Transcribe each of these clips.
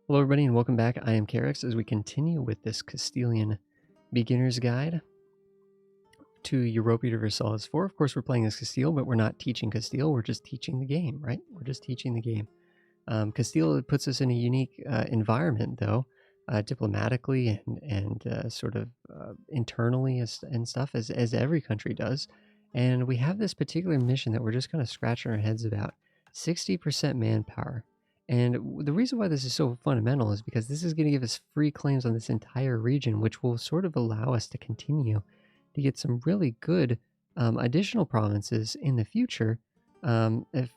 Hello everybody and welcome back. I am Carex as we continue with this Castilian beginner's guide to Europa Universalis 4. Of course we're playing as Castile, but we're not teaching Castile, we're just teaching the game, right? We're just teaching the game. Castile puts us in a unique environment though, diplomatically and sort of internally and stuff as every country does. And we have this particular mission that we're just kind of scratching our heads about. 60% manpower. And the reason why this is so fundamental is because this is going to give us free claims on this entire region, which will sort of allow us to continue to get some really good additional provinces in the future.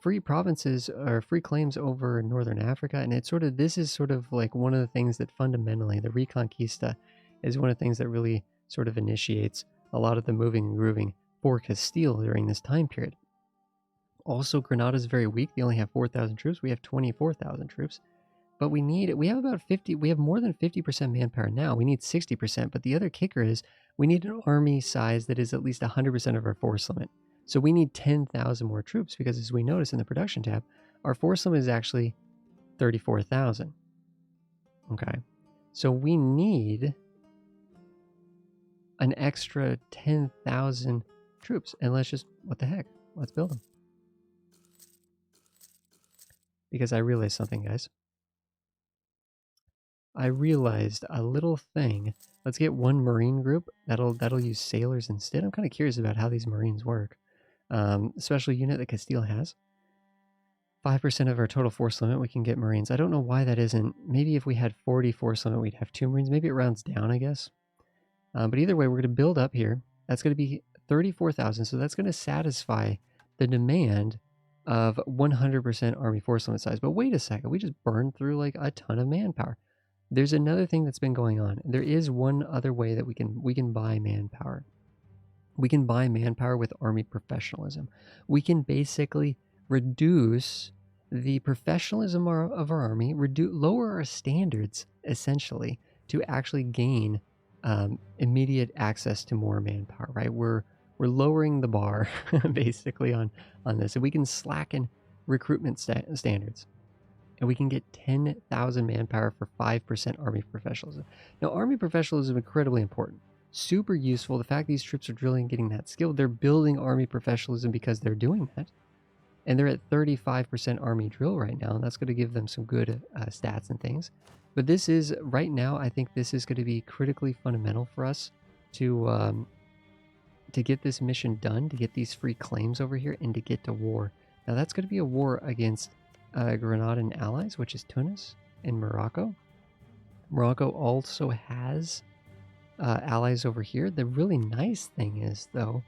Free provinces or free claims over Northern Africa. And this is sort of like one of the things that fundamentally, the Reconquista is one of the things that really sort of initiates a lot of the moving and grooving for Castile during this time period. Also, Granada is very weak. They only have 4,000 troops. We have 24,000 troops. But we have about 50, we have more than 50% manpower now. We need 60%. But the other kicker is we need an army size that is at least 100% of our force limit. So we need 10,000 more troops because as we notice in the production tab, our force limit is actually 34,000. Okay. So we need an extra 10,000 troops. And what the heck? Let's build them. Because I realized something, guys. I realized a little thing. Let's get one marine group that'll use sailors instead. I'm kind of curious about how these marines work. Special unit that Castile has. 5% of our total force limit, we can get marines. I don't know why that isn't. Maybe if we had 40 force limit, we'd have 2 marines. Maybe it rounds down, I guess. But either way, we're going to build up here. That's going to be 34,000. So that's going to satisfy the demand of 100% army force limit size. But wait a second, we just burned through like a ton of manpower. There's another thing that's been going on. There is one other way that we can buy manpower. We can buy manpower with army professionalism. We can basically reduce the professionalism of our army, lower our standards essentially to actually gain immediate access to more manpower. Right? We're lowering the bar basically on this, and we can slacken recruitment standards. And we can get 10,000 manpower for 5% army professionalism. Now, army professionalism is incredibly important. Super useful. The fact these troops are drilling and getting that skill, they're building army professionalism because they're doing that. And they're at 35% army drill right now, and that's going to give them some good stats and things. But this is, right now, I think this is going to be critically fundamental for us to get this mission done, to get these free claims over here, and to get to war. Now, that's going to be a war against Granada allies, which is Tunis and Morocco. Morocco also has allies over here. The really nice thing is, though,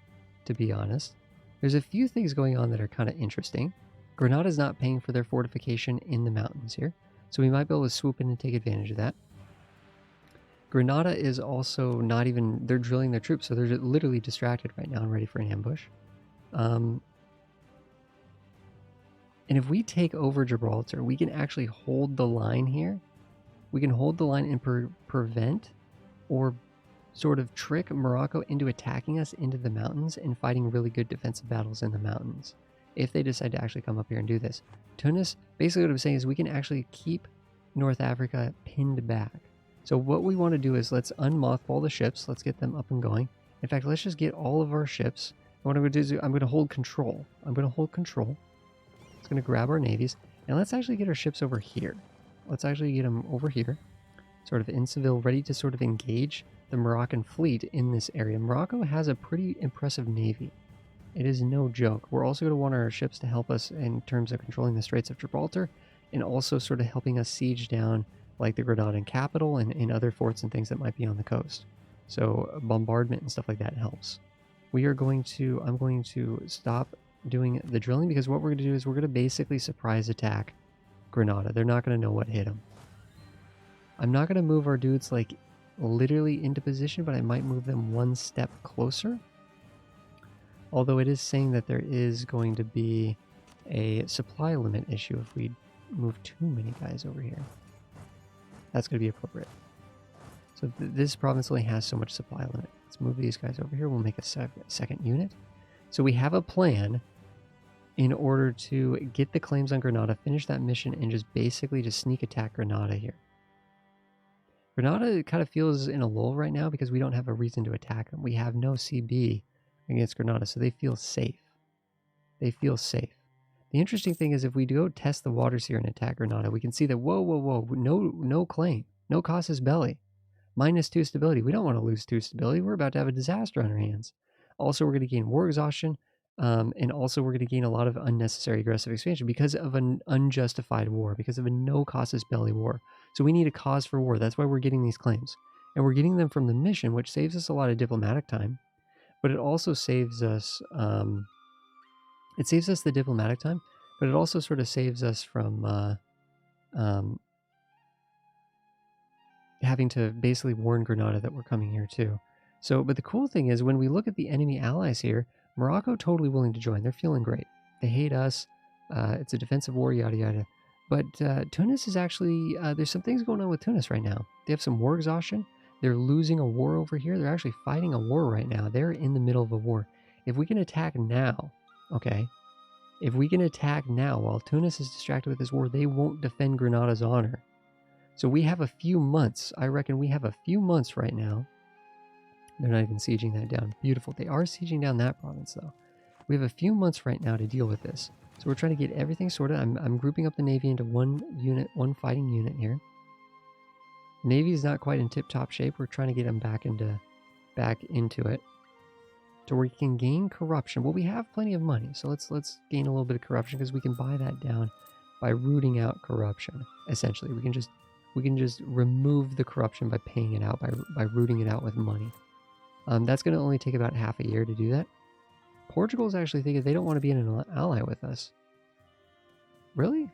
to be honest, there's a few things going on that are kind of interesting. Granada's not paying for their fortification in the mountains here, so we might be able to swoop in and take advantage of that. Granada is also not even, they're drilling their troops, so they're literally distracted right now and ready for an ambush. And if we take over Gibraltar, we can actually hold the line here. We can hold the line and prevent or sort of trick Morocco into attacking us into the mountains and fighting really good defensive battles in the mountains if they decide to actually come up here and do this. Tunis, basically what I'm saying is we can actually keep North Africa pinned back. So what we want to do is let's unmothball the ships. Let's get them up and going. In fact, let's just get all of our ships. And what I'm going to do is I'm going to hold control. It's going to grab our navies, and let's actually get our ships over here. Let's actually get them over here, sort of in Seville, ready to sort of engage the Moroccan fleet in this area. Morocco has a pretty impressive navy. It is no joke. We're also going to want our ships to help us in terms of controlling the Straits of Gibraltar, and also sort of helping us siege down like the Granadan capital and other forts and things that might be on the coast. So bombardment and stuff like that helps. I'm going to stop doing the drilling because what we're going to do is we're going to basically surprise attack Granada. They're not going to know what hit them. I'm not going to move our dudes like literally into position, but I might move them one step closer. Although it is saying that there is going to be a supply limit issue if we move too many guys over here. That's going to be appropriate. So this province only has so much supply limit. Let's move these guys over here. We'll make a second unit. So we have a plan in order to get the claims on Granada, finish that mission, and just basically just sneak attack Granada here. Granada kind of feels in a lull right now because we don't have a reason to attack them. We have no CB against Granada, so they feel safe. They feel safe. The interesting thing is if we go test the waters here and attack Granada, we can see that, whoa, no claim. No casus belli. -2 stability. We don't want to lose 2 stability. We're about to have a disaster on our hands. Also, we're going to gain war exhaustion, and also we're going to gain a lot of unnecessary aggressive expansion because of an unjustified war, because of a no casus belli war. So we need a cause for war. That's why we're getting these claims. And we're getting them from the mission, which saves us a lot of diplomatic time, but it also saves us... it saves us the diplomatic time, but it also sort of saves us from having to basically warn Granada that we're coming here too. So, but the cool thing is when we look at the enemy allies here, Morocco totally willing to join. They're feeling great. They hate us. It's a defensive war, yada yada. But Tunis is actually, there's some things going on with Tunis right now. They have some war exhaustion. They're losing a war over here. They're actually fighting a war right now. They're in the middle of a war. If we can attack now, okay, if we can attack now while Tunis is distracted with this war, they won't defend Granada's honor. So we have a few months. I reckon we have a few months right now. They're not even sieging that down. Beautiful. They are sieging down that province, though. We have a few months right now to deal with this. So we're trying to get everything sorted. I'm grouping up the Navy into one unit, one fighting unit here. Navy is not quite in tip-top shape. We're trying to get them back into it. So we can gain corruption. Well, we have plenty of money, so let's gain a little bit of corruption because we can buy that down by rooting out corruption. Essentially, we can just remove the corruption by paying it out, by rooting it out with money. That's going to only take about half a year to do that. Portugal's actually thinking they don't want to be an ally with us. Really?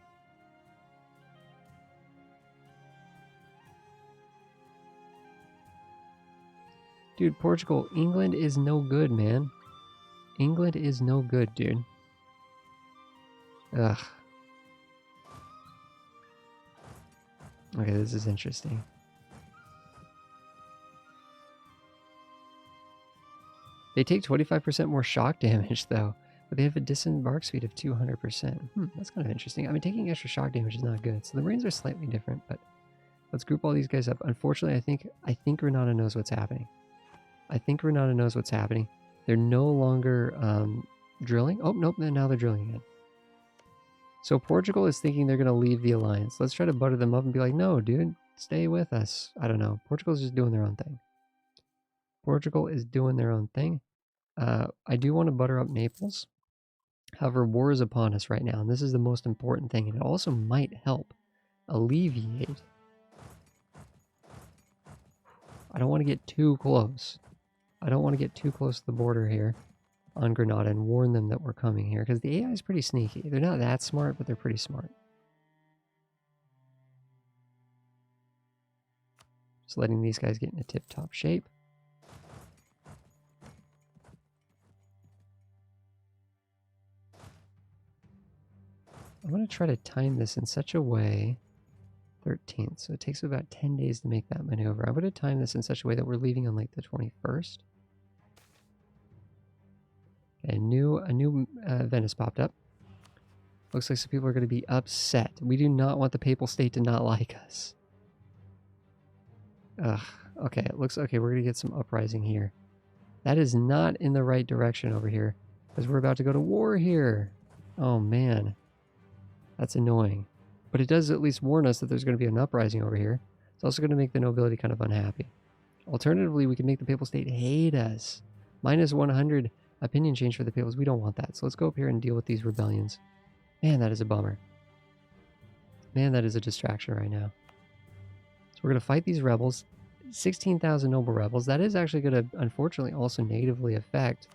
Dude, Portugal, England is no good, man. England is no good, dude. Ugh. Okay, this is interesting. They take 25% more shock damage, though, but they have a disembark speed of 200%. That's kind of interesting. I mean, taking extra shock damage is not good, so the Marines are slightly different, but let's group all these guys up. Unfortunately, I think Granada knows what's happening. I think Granada knows what's happening. They're no longer drilling. Oh, nope, now they're drilling again. So Portugal is thinking they're going to leave the alliance. Let's try to butter them up and be like, no, dude, stay with us. I don't know. Portugal's just doing their own thing. Portugal is doing their own thing. I do want to butter up Naples. However, war is upon us right now, and this is the most important thing, and it also might help alleviate. I don't want to get too close. I don't want to get too close to the border here on Granada and warn them that we're coming here, because the AI is pretty sneaky. They're not that smart, but they're pretty smart. Just letting these guys get in a tip-top shape. I'm going to try to time this in such a way, 13th, so it takes about 10 days to make that maneuver. I'm going to time this in such a way that we're leaving on like the 21st. Okay, a new event has popped up. Looks like some people are going to be upset. We do not want the Papal State to not like us. Ugh. Okay, it looks... Okay, we're going to get some uprising here. That is not in the right direction over here, because we're about to go to war here. Oh, man. That's annoying. But it does at least warn us that there's going to be an uprising over here. It's also going to make the nobility kind of unhappy. Alternatively, we can make the Papal State hate us. -100 opinion change for the Papals. We don't want that. So let's go up here and deal with these rebellions. Man, that is a bummer. Man, that is a distraction right now. So we're going to fight these rebels. 16,000 noble rebels. That is actually going to, unfortunately, also negatively affect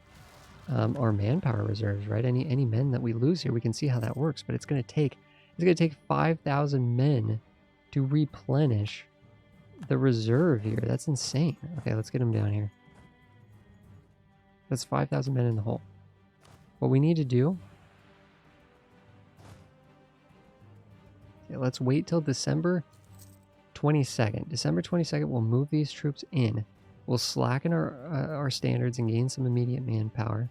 our manpower reserves, right? Any men that we lose here, we can see how that works. But it's going to take 5,000 men to replenish the reserve here. That's insane. Okay, let's get them down here. That's 5,000 men in the hole. What we need to do... Okay, let's wait till December 22nd. December 22nd, we'll move these troops in. We'll slacken our standards and gain some immediate manpower.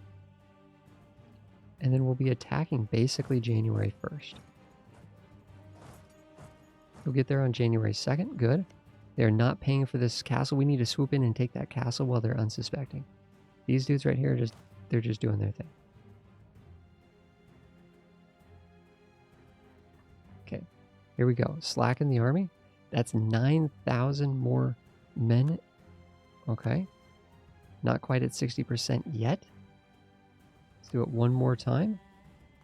And then we'll be attacking basically January 1st. We'll get there on January 2nd. Good. They're not paying for this castle. We need to swoop in and take that castle while they're unsuspecting. These dudes right here, they're just doing their thing. Okay, here we go. Slacken the army. That's 9,000 more men. Okay. Not quite at 60% yet. Let's do it one more time.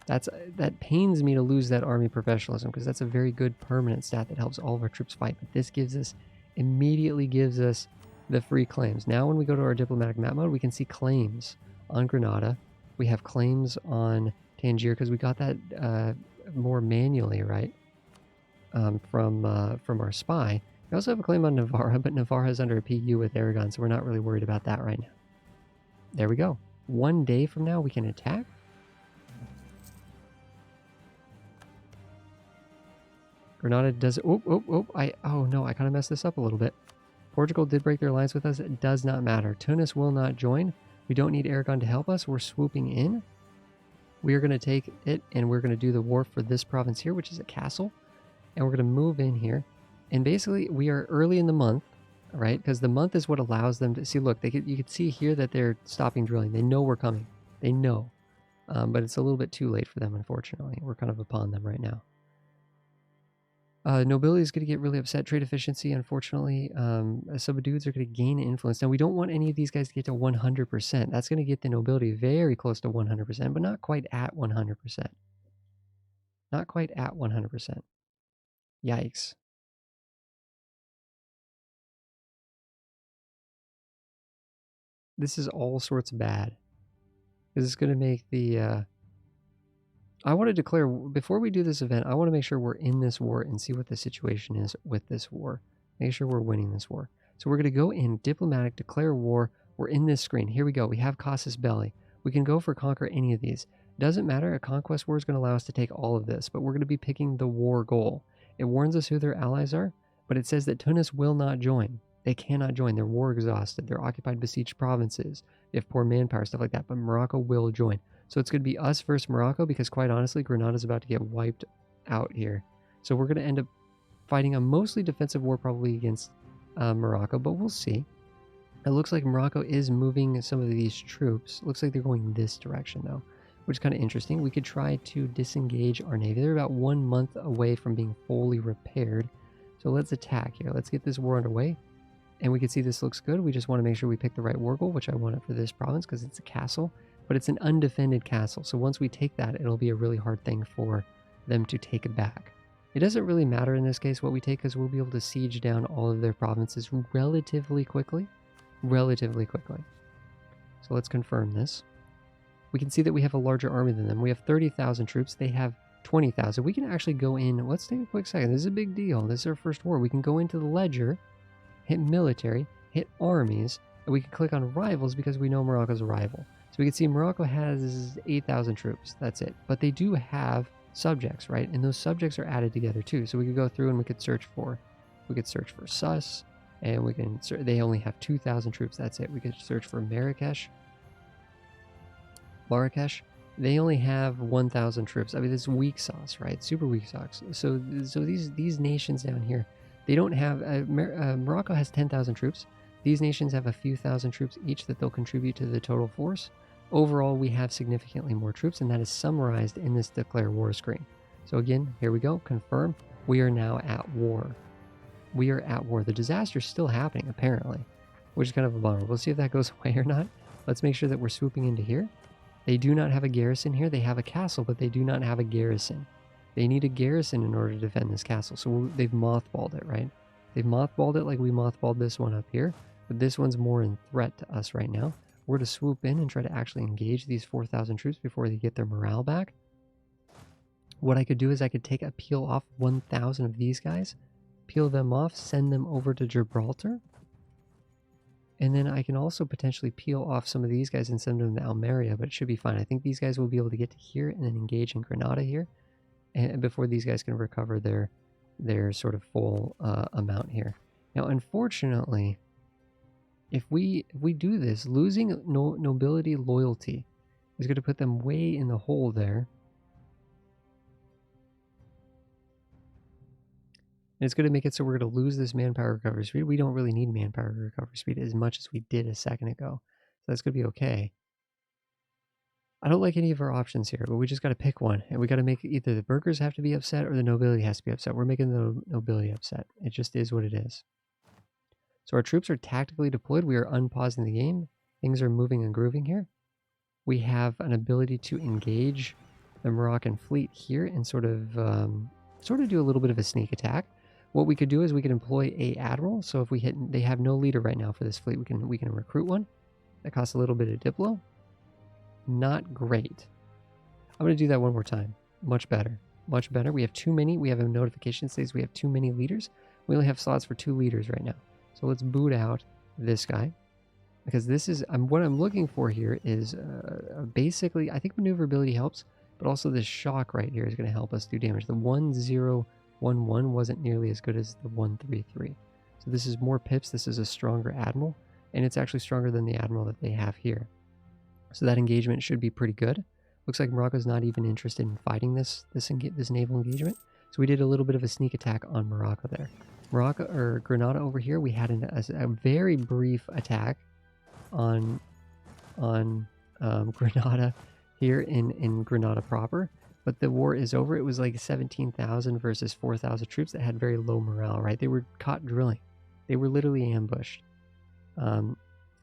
That pains me to lose that army professionalism because that's a very good permanent stat that helps all of our troops fight. But this immediately gives us the free claims. Now when we go to our diplomatic map mode, we can see claims on Granada. We have claims on Tangier because we got that more manually, right? From our spy. We also have a claim on Navarra, but Navarra is under a PU with Aragon, so we're not really worried about that right now. There we go. One day from now, we can attack. Granada does... Oh no, I kind of messed this up a little bit. Portugal did break their alliance with us. It does not matter. Tunis will not join. We don't need Aragon to help us. We're swooping in. We are going to take it, and we're going to do the war for this province here, which is a castle. And we're going to move in here. And basically, we are early in the month, right? Because the month is what allows them to... See, look, you can see here that they're stopping drilling. They know we're coming. They know. But it's a little bit too late for them, unfortunately. We're kind of upon them right now. Nobility is going to get really upset. Trade efficiency, unfortunately. Some dudes are going to gain influence. Now, we don't want any of these guys to get to 100%. That's going to get the nobility very close to 100%, but not quite at 100%. Not quite at 100%. Yikes. This is all sorts bad. This is going to make the... I want to declare, before we do this event, I want to make sure we're in this war and see what the situation is with this war. Make sure we're winning this war. So we're going to go in diplomatic, declare war. We're in this screen. Here we go. We have Casus Belli. We can go for conquer any of these. Doesn't matter. A conquest war is going to allow us to take all of this, but we're going to be picking the war goal. It warns us who their allies are, but it says that Tunis will not join. They cannot join. They're war exhausted. They're occupied, besieged provinces. They have poor manpower, stuff like that, but Morocco will join. So it's going to be us versus Morocco because, quite honestly, Granada's about to get wiped out here. So we're going to end up fighting a mostly defensive war probably against Morocco, but we'll see. It looks like Morocco is moving some of these troops. It looks like they're going this direction, though, which is kind of interesting. We could try to disengage our navy. They're about 1 month away from being fully repaired. So let's attack here. Let's get this war underway. And we can see this looks good. We just want to make sure we pick the right war goal, which I want it for this province because it's a castle. But it's an undefended castle, so once we take that, it'll be a really hard thing for them to take it back. It doesn't really matter in this case what we take, because we'll be able to siege down all of their provinces relatively quickly. Relatively quickly. So let's confirm this. We can see that we have a larger army than them. We have 30,000 troops. They have 20,000. We can actually go in... Let's take a quick second. This is a big deal. This is our first war. We can go into the ledger, hit military, hit armies, and we can click on rivals because we know Morocco's a rival. So we can see Morocco has 8,000 troops. That's it. But they do have subjects, right? And those subjects are added together too. So we could go through and we could search for Sus, and we can... They only have 2,000 troops. That's it. We could search for Marrakesh. They only have 1,000 troops. I mean, it's weak sauce, right? Super weak sauce. So these nations down here, they don't have... Morocco has 10,000 troops. These nations have a few thousand troops each that they'll contribute to the total force. Overall, we have significantly more troops, and that is summarized in this declare war screen. So again, here we go. Confirm. We are now at war. We are at war. The disaster is still happening, apparently, which is kind of a bummer. We'll see if that goes away or not. Let's make sure that we're swooping into here. They do not have a garrison here. They have a castle, but they do not have a garrison. They need a garrison in order to defend this castle. So they've mothballed it, right? They've mothballed it like we mothballed this one up here. But this one's more in threat to us right now. We're to swoop in and try to actually engage these 4,000 troops before they get their morale back. What I could do is I could peel off 1,000 of these guys, peel them off, send them over to Gibraltar. And then I can also potentially peel off some of these guys and send them to Almeria, but it should be fine. I think these guys will be able to get to here and then engage in Granada here, and before these guys can recover their sort of full amount here. Now, unfortunately... If we do this, losing nobility loyalty is going to put them way in the hole there. And it's going to make it so we're going to lose this manpower recovery speed. We don't really need manpower recovery speed as much as we did a second ago. So that's going to be okay. I don't like any of our options here, but we just got to pick one. And we got to make either the burghers have to be upset or the nobility has to be upset. We're making the nobility upset. It just is what it is. So our troops are tactically deployed. We are unpausing the game. Things are moving and grooving here. We have an ability to engage the Moroccan fleet here and sort of do a little bit of a sneak attack. What we could do is we could employ a admiral. So if we hit, they have no leader right now for this fleet. We can recruit one. That costs a little bit of diplo. Not great. I'm going to do that one more time. Much better. Much better. We have too many. We have a notification that says we have too many leaders. We only have slots for 2 leaders right now. So let's boot out this guy. Because this is, what I'm looking for here is basically, I think maneuverability helps, but also this shock right here is going to help us do damage. The 1011 wasn't nearly as good as the 133. So this is more pips. This is a stronger admiral, and it's actually stronger than the admiral that they have here. So that engagement should be pretty good. Looks like Morocco's not even interested in fighting this naval engagement. So we did a little bit of a sneak attack on Morocco there. Morocco, or Granada over here, we had a very brief attack on Granada here in Granada proper, but the war is over. It was like 17,000 versus 4,000 troops that had very low morale, right? They were caught drilling. They were literally ambushed.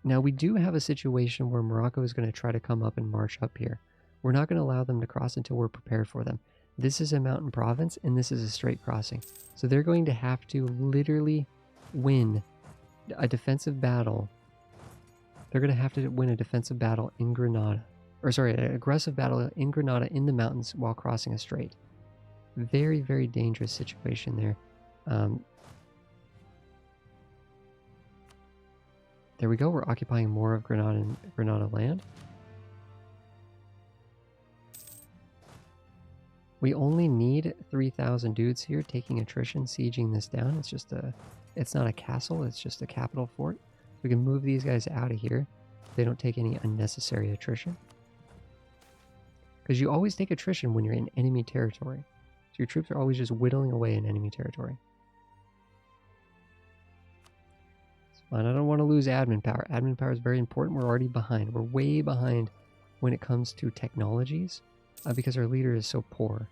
Now we do have a situation where Morocco is going to try to come up and march up here. We're not going to allow them to cross until we're prepared for them. This is a mountain province and this is a straight crossing. So they're going to have to literally win a defensive battle. They're going to have to win a defensive battle in Granada. Or sorry, an aggressive battle in Granada in the mountains while crossing a strait. Very, very dangerous situation there. There we go. We're occupying more of Granada land. We only need 3,000 dudes here taking attrition, sieging this down. It's just it's not a castle. It's just a capital fort. We can move these guys out of here. They don't take any unnecessary attrition. Because you always take attrition when you're in enemy territory. So your troops are always just whittling away in enemy territory. It's fine. I don't want to lose admin power. Admin power is very important. We're already behind. We're way behind when it comes to technologies because our leader is so poor.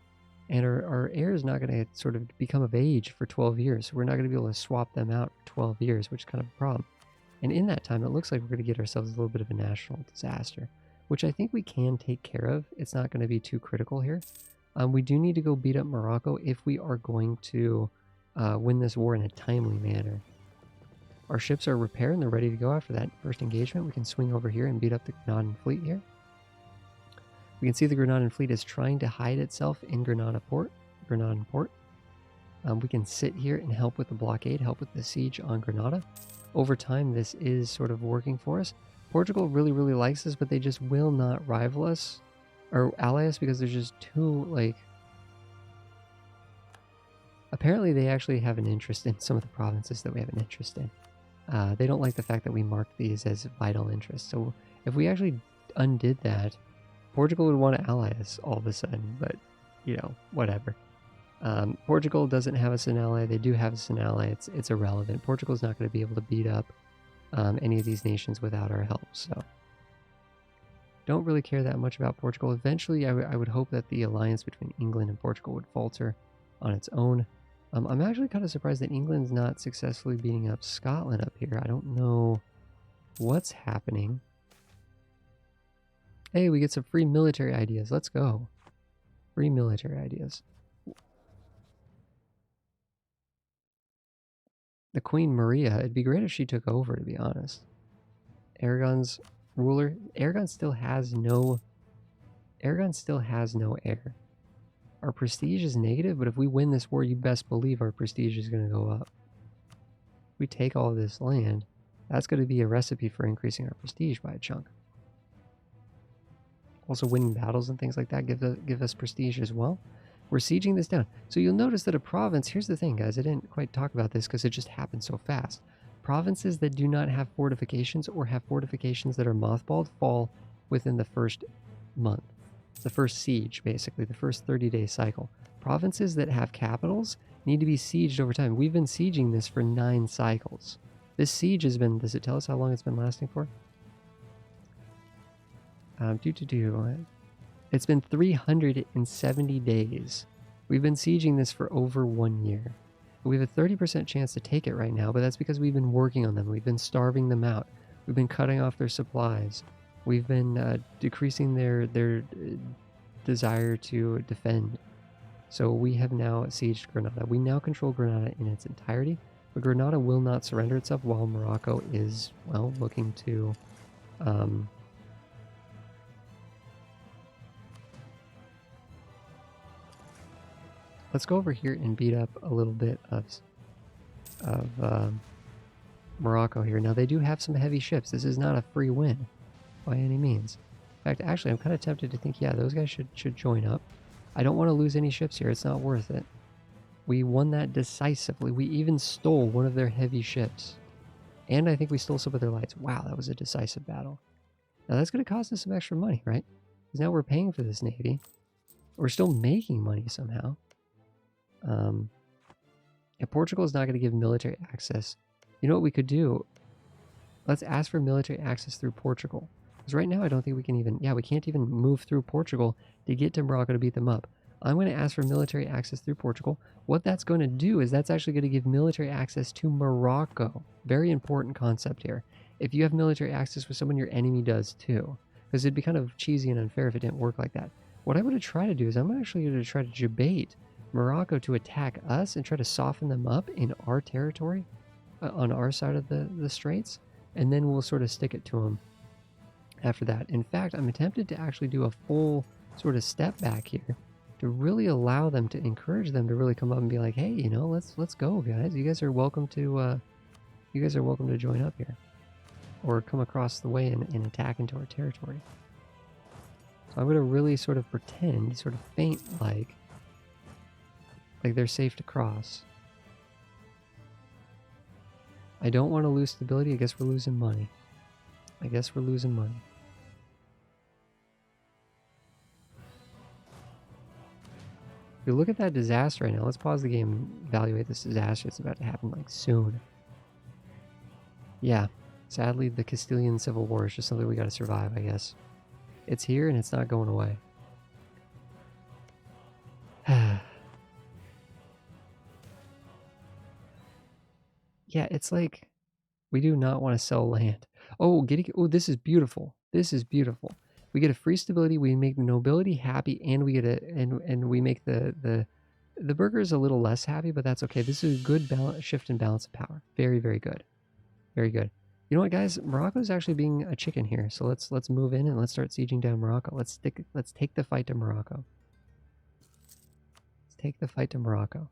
And our heir is not going to sort of become of age for 12 years. So we're not going to be able to swap them out for 12 years, which is kind of a problem. And in that time, it looks like we're going to get ourselves a little bit of a national disaster, which I think we can take care of. It's not going to be too critical here. We do need to go beat up Morocco if we are going to win this war in a timely manner. Our ships are repaired and they're ready to go after that first engagement. We can swing over here and beat up the Granadan fleet here. We can see the Granadan fleet is trying to hide itself in Granadan port. We can sit here and help with the blockade, help with the siege on Granada. Over time, this is sort of working for us. Portugal really, really likes us, but they just will not rival us or ally us because there's just too, like... Apparently, they actually have an interest in some of the provinces that we have an interest in. They don't like the fact that we marked these as vital interests. So if we actually undid that, Portugal would want to ally us all of a sudden, but, you know, whatever. Portugal doesn't have us an ally. They do have us an ally. It's irrelevant. Portugal's not going to be able to beat up any of these nations without our help. So don't really care that much about Portugal. Eventually, I would hope that the alliance between England and Portugal would falter on its own. I'm actually kind of surprised that England's not successfully beating up Scotland up here. I don't know what's happening. Hey, we get some free military ideas. Let's go. Free military ideas. The Queen Maria, it'd be great if she took over, to be honest. Aragon's ruler. Aragon still has no heir. Our prestige is negative, but if we win this war, you best believe our prestige is going to go up. If we take all of this land, that's going to be a recipe for increasing our prestige by a chunk. Also, winning battles and things like that give us prestige as well. We're sieging this down. So you'll notice that a province, here's the thing, guys, I didn't quite talk about this because it just happened so fast. Provinces that do not have fortifications or have fortifications that are mothballed fall within the first month. The first siege, basically, the first 30-day cycle. Provinces that have capitals need to be sieged over time. We've been sieging this for 9 cycles. This siege has been, does it tell us how long it's been lasting for? It's been 370 days. We've been sieging this for over 1 year. We have a 30% chance to take it right now, but that's because we've been working on them. We've been starving them out. We've been cutting off their supplies. We've been decreasing their desire to defend. So we have now sieged Granada. We now control Granada in its entirety, but Granada will not surrender itself while Morocco is, well, looking to... Let's go over here and beat up a little bit of Morocco here. Now, they do have some heavy ships. This is not a free win by any means. In fact, actually, I'm kind of tempted to think, yeah, those guys should join up. I don't want to lose any ships here. It's not worth it. We won that decisively. We even stole one of their heavy ships. And I think we stole some of their lights. Wow, that was a decisive battle. Now, that's going to cost us some extra money, right? Because now we're paying for this navy. We're still making money somehow. And Portugal is not going to give military access. You know what we could do? Let's ask for military access through Portugal. Because right now I don't think we can even... Yeah, we can't even move through Portugal to get to Morocco to beat them up. I'm going to ask for military access through Portugal. What that's going to do is that's actually going to give military access to Morocco. Very important concept here. If you have military access with someone, your enemy does too. Because it'd be kind of cheesy and unfair if it didn't work like that. What I'm going to try to do is I'm actually going to try to debate Morocco to attack us and try to soften them up in our territory on our side of the straits, and then we'll sort of stick it to them after that. In fact, I'm tempted to actually do a full sort of step back here to really allow them, to encourage them to really come up and be like, hey, you know, let's go, guys. You guys are welcome to join up here, or come across the way and attack into our territory. So I'm going to really sort of pretend, sort of feint like they're safe to cross. I don't want to lose stability. I guess we're losing money. If you look at that disaster right now, let's pause the game and evaluate this disaster. It's about to happen like soon. Yeah, sadly the Castilian Civil War is just something we got to survive, I guess. It's here and it's not going away. Yeah, it's like we do not want to sell land. Oh, this is beautiful. This is beautiful. We get a free stability, we make the nobility happy, and we get and we make the burghers a little less happy, but that's okay. This is a good shift and balance of power. Very, very good. Very good. You know what, guys? Morocco's actually being a chicken here. So let's move in and let's start sieging down Morocco. Let's take the fight to Morocco. Let's take the fight to Morocco.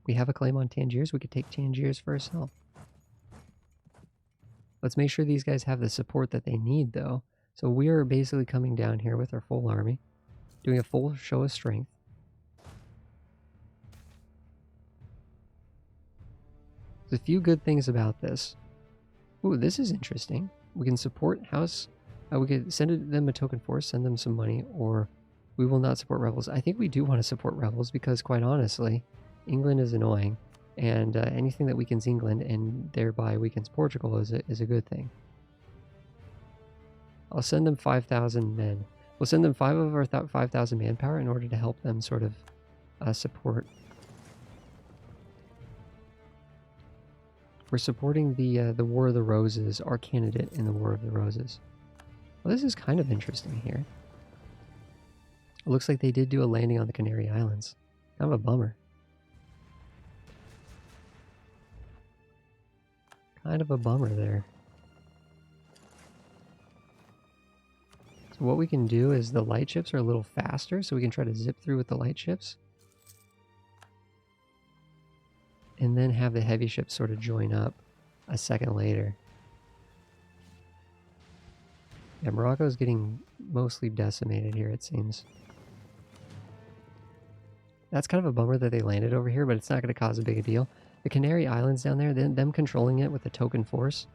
We have a claim on Tangiers. We could take Tangiers for ourselves. Let's make sure these guys have the support that they need, though. So we are basically coming down here with our full army, doing a full show of strength. There's a few good things about this. Ooh, this is interesting. We can support house. We could send them a token force, send them some money, or we will not support rebels. I think we do want to support rebels because, quite honestly, England is annoying, and anything that weakens England and thereby weakens Portugal is a good thing. I'll send them 5,000 men. We'll send them 5 of our 5,000 manpower in order to help them sort of support. We're supporting the War of the Roses, our candidate in the War of the Roses. Well, this is kind of interesting here. It looks like they did do a landing on the Canary Islands. Kind of a bummer. Kind of a bummer there. So what we can do is the light ships are a little faster, so we can try to zip through with the light ships. And then have the heavy ships sort of join up a second later. Yeah, Morocco's getting mostly decimated here, it seems. That's kind of a bummer that they landed over here, but it's not going to cause a big a deal. The Canary Islands down there, them controlling it with the token force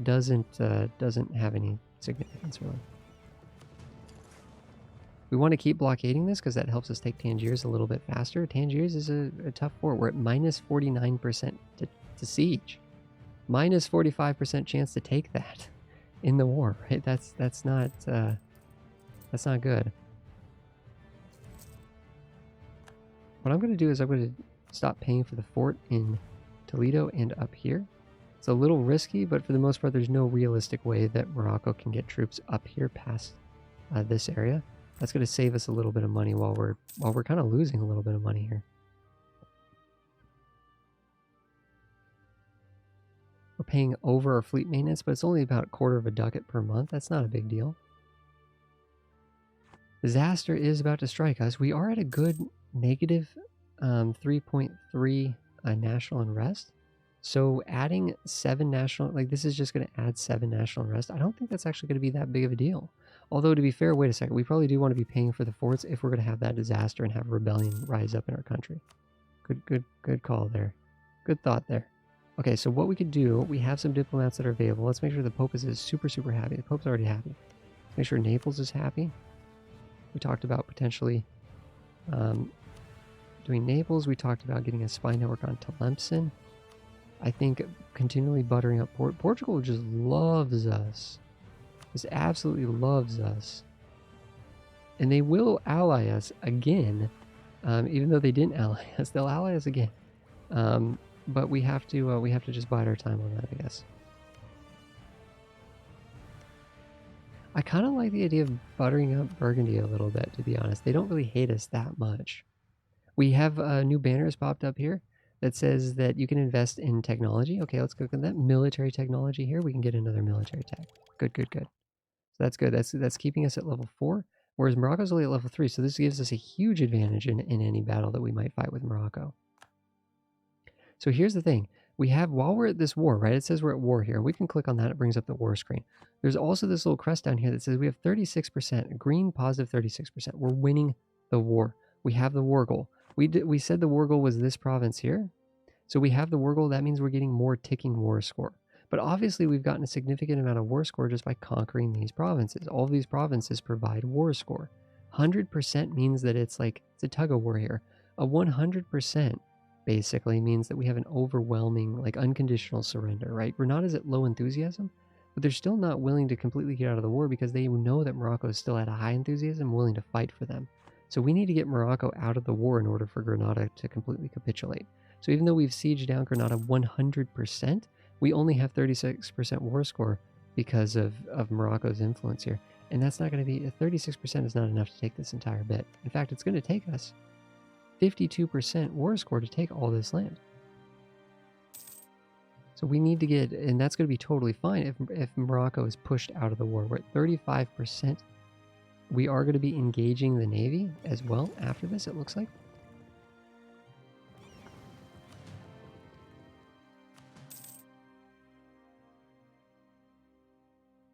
doesn't have any significance really. We want to keep blockading this because that helps us take Tangiers a little bit faster. Tangiers is a tough fort. We're at minus 49% to siege. Minus 45% chance to take that in the war, right? That's not good. What I'm going to do is I'm going to stop paying for the fort in Toledo and up here. It's a little risky, but for the most part, there's no realistic way that Morocco can get troops up here past this area. That's going to save us a little bit of money while we're kind of losing a little bit of money here. We're paying over our fleet maintenance, but it's only about a quarter of a ducat per month. That's not a big deal. Disaster is about to strike us. We are at a good negative 3.3 national unrest. So adding 7 national, like this is just going to add 7 national unrest. I don't think that's actually going to be that big of a deal. Although to be fair, wait a second, we probably do want to be paying for the forts if we're going to have that disaster and have rebellion rise up in our country. Good call there. Good thought there. Okay, so what we could do, we have some diplomats that are available. Let's make sure the Pope is super happy. The Pope's already happy. Let's make sure Naples is happy. We talked about potentially doing Naples. We talked about getting a spy network on Tlemcen. I think continually buttering up Portugal just loves us. Just absolutely loves us. And they will ally us again. Even though they didn't ally us, they'll ally us again. But we have to just bide our time on that, I guess. I kind of like the idea of buttering up Burgundy a little bit, to be honest. They don't really hate us that much. We have new banners popped up here that says that you can invest in technology. Okay, let's click on that. Military technology here. We can get another military tech. Good. So that's good. That's keeping us at level 4, whereas Morocco's only at level 3. So this gives us a huge advantage in any battle that we might fight with Morocco. So here's the thing. We have, while we're at this war, right? It says we're at war here. We can click on that. It brings up the war screen. There's also this little crest down here that says we have 36%, green positive 36%. We're winning the war. We have the war goal. We said the war goal was this province here. So we have the war goal. That means we're getting more ticking war score. But obviously we've gotten a significant amount of war score just by conquering these provinces. All of these provinces provide war score. 100% means that it's a tug of war here. A 100% basically means that we have an overwhelming, unconditional surrender, right? We're not as at low enthusiasm, but they're still not willing to completely get out of the war because they know that Morocco is still at a high enthusiasm, willing to fight for them. So we need to get Morocco out of the war in order for Granada to completely capitulate. So even though we've sieged down Granada 100%, we only have 36% war score because of Morocco's influence here. And that's not going to be, 36% is not enough to take this entire bit. In fact, it's going to take us 52% war score to take all this land. So we need to get, and that's going to be totally fine if Morocco is pushed out of the war. We're at 35%. We are going to be engaging the Navy as well after this, it looks like.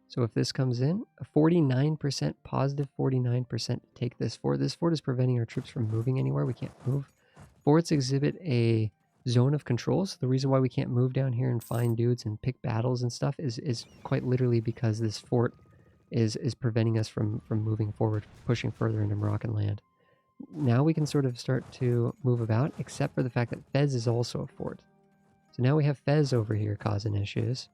So if this comes in, a 49%, positive 49% take this fort. This fort is preventing our troops from moving anywhere. We can't move. Forts exhibit a zone of control. So the reason why we can't move down here and find dudes and pick battles and stuff is quite literally because this fort is preventing us from moving forward, pushing further into Moroccan land. Now we can sort of start to move about, except for the fact that Fez is also a fort. So now we have Fez over here causing issues.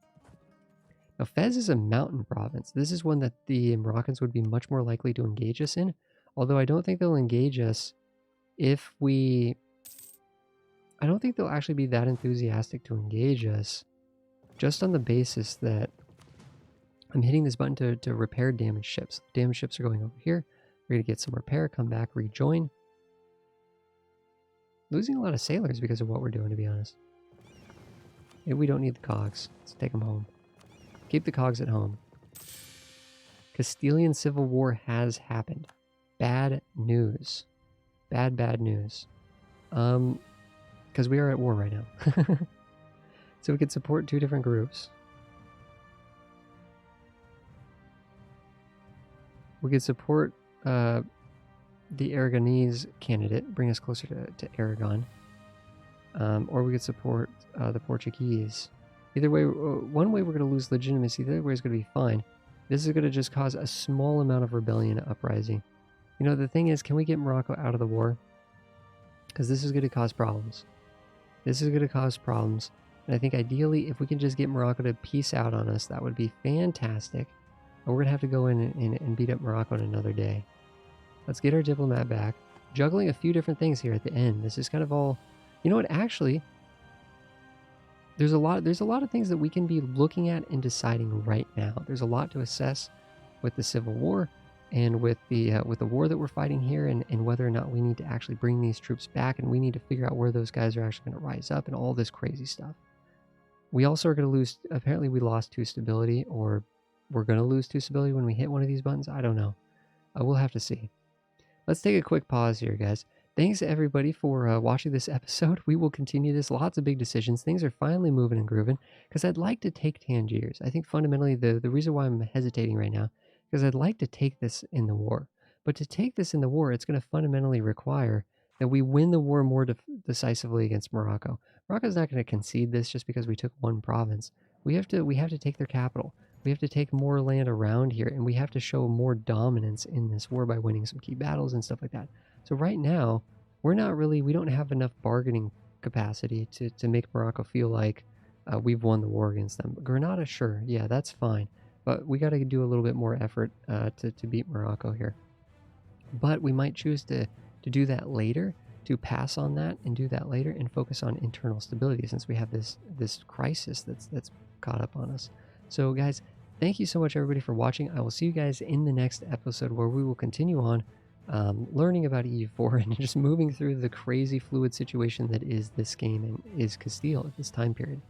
Now, Fez is a mountain province. This is one that the Moroccans would be much more likely to engage us in, although I don't think they'll engage us if we... I don't think they'll actually be that enthusiastic to engage us, just on the basis that I'm hitting this button to repair damaged ships. Damaged ships are going over here. We're going to get some repair, come back, rejoin. Losing a lot of sailors because of what we're doing, to be honest. Maybe we don't need the cogs. Let's take them home. Keep the cogs at home. Castilian Civil War has happened. Bad news. Bad news. Because we are at war right now. So we could support 2 different groups. We could support the Aragonese candidate, bring us closer to Aragon. Or we could support the Portuguese. Either way, one way we're going to lose legitimacy, the other way is going to be fine. This is going to just cause a small amount of rebellion uprising. You know, the thing is, can we get Morocco out of the war? Because this is going to cause problems. This is going to cause problems. And I think ideally, if we can just get Morocco to peace out on us, that would be fantastic. And we're going to have to go in and beat up Morocco in another day. Let's get our diplomat back. Juggling a few different things here at the end. This is kind of all... You know what? Actually, there's a lot of things that we can be looking at and deciding right now. There's a lot to assess with the Civil War and with the war that we're fighting here, and whether or not we need to actually bring these troops back, and we need to figure out where those guys are actually going to rise up and all this crazy stuff. We also are going to lose... Apparently we lost 2 stability, or we're going to lose 2 stability when we hit one of these buttons. I don't know. We'll have to see. Let's take a quick pause here, guys. Thanks everybody for watching this episode. We will continue this. Lots of big decisions. Things are finally moving and grooving because I'd like to take Tangiers. I think fundamentally the reason why I'm hesitating right now, because I'd like to take this in the war. But to take this in the war, it's going to fundamentally require that we win the war more decisively against Morocco. Morocco's not going to concede this just because we took one province. We have to take their capital. We have to take more land around here, and we have to show more dominance in this war by winning some key battles and stuff like that. So right now, we don't have enough bargaining capacity to make Morocco feel like we've won the war against them. Granada, sure, yeah, that's fine. But we got to do a little bit more effort to beat Morocco here. But we might choose to do that later, to pass on that and do that later and focus on internal stability since we have this crisis that's caught up on us. So guys, thank you so much everybody for watching. I will see you guys in the next episode where we will continue on learning about EU4 and just moving through the crazy fluid situation that is this game and is Castile at this time period.